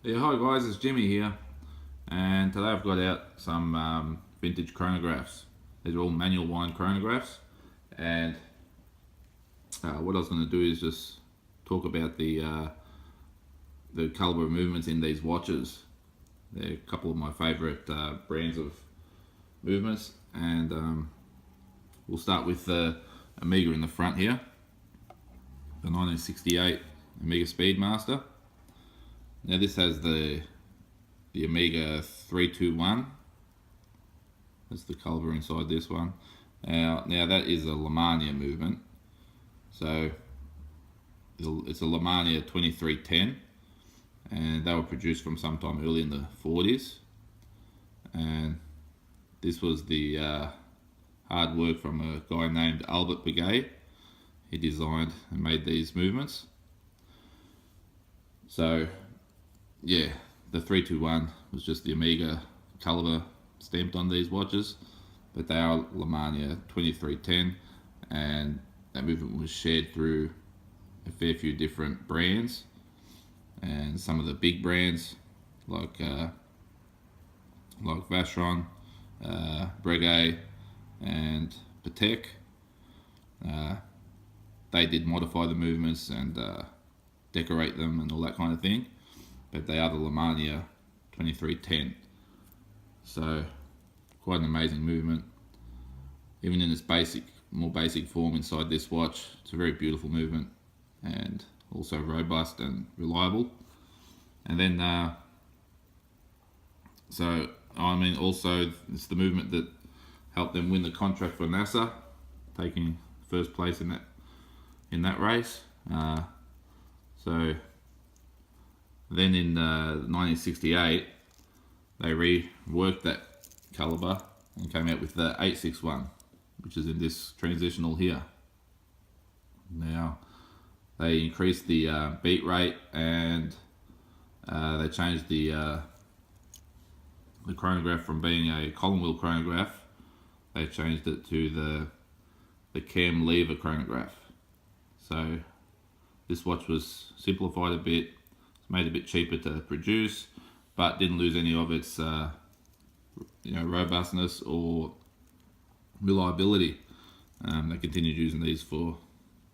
Yeah, hi guys, it's Jimmy here, and today I've got out some vintage chronographs. These are all manual wind chronographs, and what I was going to do is just talk about the caliber of movements in these watches. They're a couple of my favourite brands of movements, and we'll start with the Omega in the front here, the 1968 Omega Speedmaster. Now this has the Omega 321. That's the caliber inside this one. Now that is a Lemania movement. So it's a Lemania 2310, and they were produced from sometime early in the 40s. And this was the hard work from a guy named Albert Begay. He designed and made these movements. So yeah, the 321 was just the Omega caliber stamped on these watches, but they are Lemania 2310, and that movement was shared through a fair few different brands, and some of the big brands like Vacheron, Breguet, and Patek. They did modify the movements and decorate them and all that kind of thing, but they are the Lemania 2310. So quite an amazing movement, even in its more basic form inside this watch. It's a very beautiful movement and also robust and reliable. And then also it's the movement that helped them win the contract for NASA, taking first place in that race. So then in 1968, they reworked that caliber and came out with the 861, which is in this transitional here. Now they increased the beat rate, and they changed the chronograph from being a column wheel chronograph. They changed it to the cam lever chronograph. So this watch was simplified a bit, it's made a bit cheaper to produce, but didn't lose any of its robustness or reliability. They continued using these for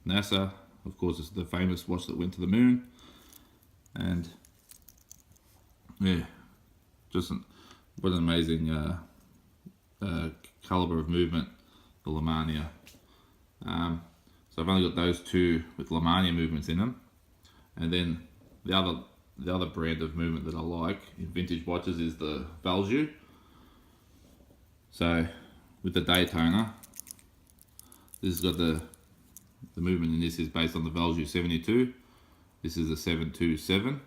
NASA. Of course, it's the famous watch that went to the moon, and yeah, what an amazing caliber of movement, the Lemania. So I've only got those two with Lemania movements in them, and then the other brand of movement that I like in vintage watches is the Valjoux. So with the Daytona, this has got the movement in this is based on the Valjoux 72. This is a 727.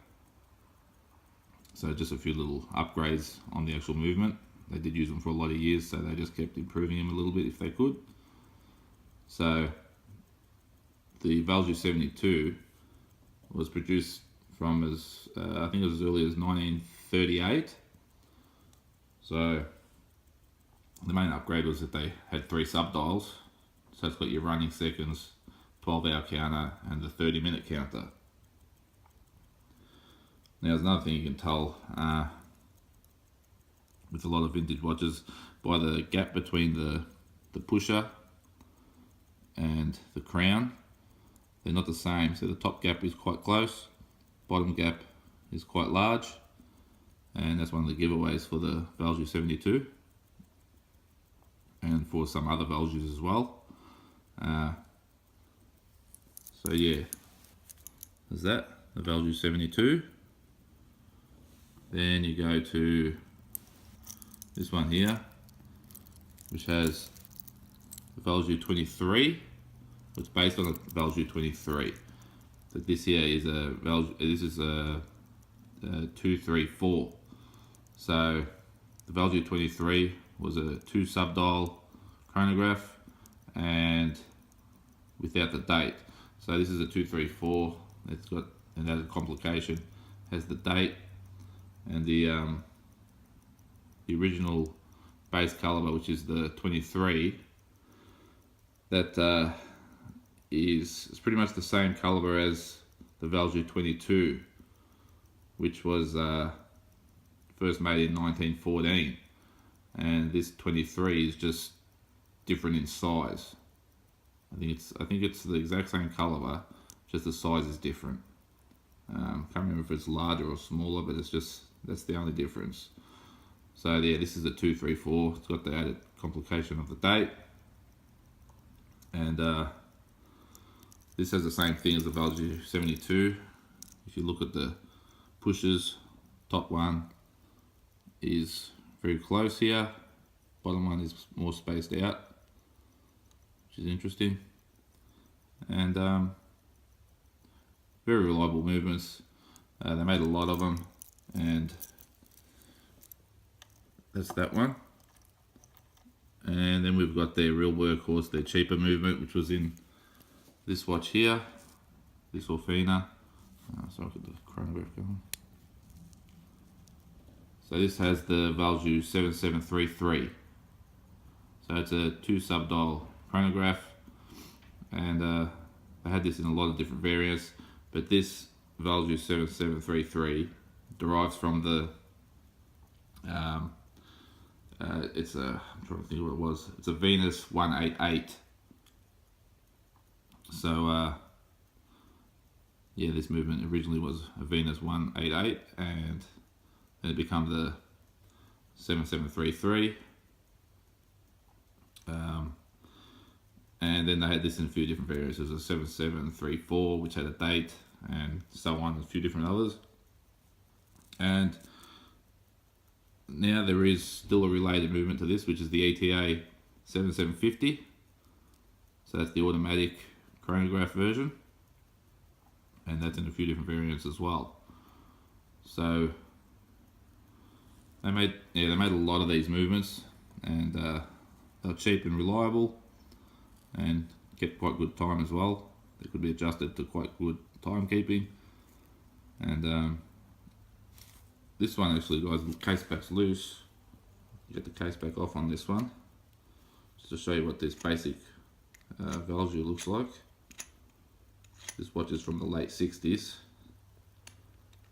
So just a few little upgrades on the actual movement. They did use them for a lot of years, so they just kept improving them a little bit if they could. So the Valjoux 72 was produced from I think it was as early as 1938. So the main upgrade was that they had 3 subdials. So it's got your running seconds, 12-hour counter, and the 30-minute counter. Now there's another thing you can tell with a lot of vintage watches by the gap between the pusher and the crown. They're not the same. So the top gap is quite close, bottom gap is quite large, and that's one of the giveaways for the Valjoux 72 and for some other Valjoux as well. So yeah, there's that, the Valjoux 72. Then you go to this one here, which has the Valjoux 23. It's based on the Valjoux 23. So this here is a 234. So the Valjoux 23 was a 2 subdial chronograph and without the date. So this is a 234. It's got an added complication. Has the date and the original base caliber, which is the 23. That is pretty much the same caliber as the Valjoux 22, which was first made in 1914, and this 23 is just different in size. I think it's the exact same colour, just the size is different. Can't remember if it's larger or smaller, but that's the only difference. So yeah, this is a 234. It's got the added complication of the date, and this has the same thing as the Valjoux 72. If you look at the pushes, top one is very close here, bottom one is more spaced out, which is interesting, and very reliable movements. They made a lot of them, and that's that one. And then we've got their real workhorse, their cheaper movement, which was in this watch here, this Orfina. So I'll get the chronograph going. So this has the Valjoux 7733. So it's a 2 subdial chronograph, and I had this in a lot of different variants, but this Valjoux 7733 derives from the it's a, I'm trying to think what it was. It's a Venus 188. So yeah, this movement originally was a Venus 188, and then it became the 7733. And then they had this in a few different variants. There's a 7734, which had a date, and so on, a few different others. And now there is still a related movement to this, which is the ETA 7750. So that's the automatic chronograph version, and that's in a few different variants as well. So they made a lot of these movements, and they're cheap and reliable, and kept quite good time as well. They could be adjusted to quite good timekeeping. And this one actually, guys, the case back's loose. You get the case back off on this one, just to show you what this basic Valjoux looks like. This watch is from the late 60s,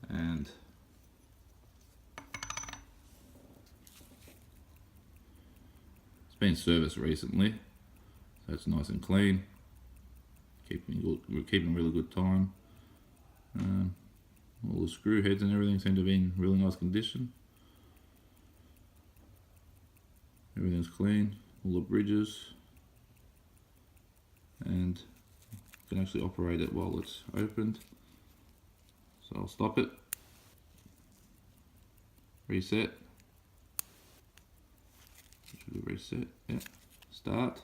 and it's been serviced recently, so it's nice and clean. We're keeping really good time. All the screw heads and everything seem to be in really nice condition. Everything's clean, all the bridges, and you can actually operate it while it's opened. So I'll stop it, reset, reset, yeah, start.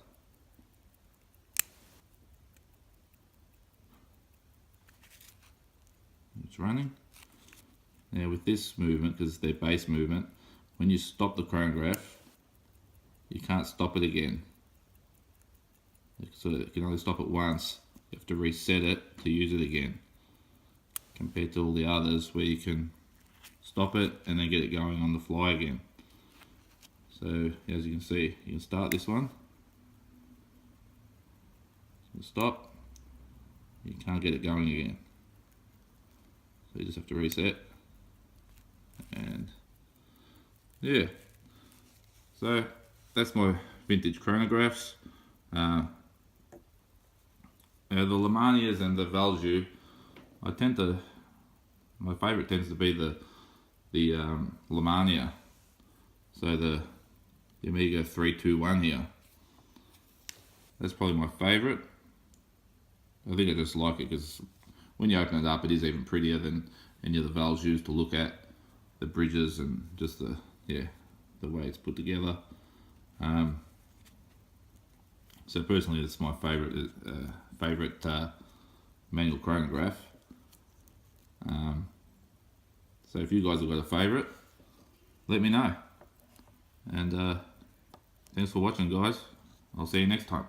It's running. Now with this movement, because it's their base movement, when you stop the chronograph, you can't stop it again. So you can only stop it once. You have to reset it to use it again, compared to all the others where you can stop it and then get it going on the fly again. So as you can see, you can start this one, stop, you can't get it going again. So you just have to reset, and yeah, so that's my vintage chronographs. The Lemanias and the Valjoux, my favourite tends to be the Lemania. So the Omega 321 here. That's probably my favourite. I think I just like it because when you open it up, it is even prettier than any of the Valjoux to look at. The bridges and just the way it's put together. So personally, it's my favourite manual chronograph. So if you guys have got a favourite, let me know. And thanks for watching, guys. I'll see you next time.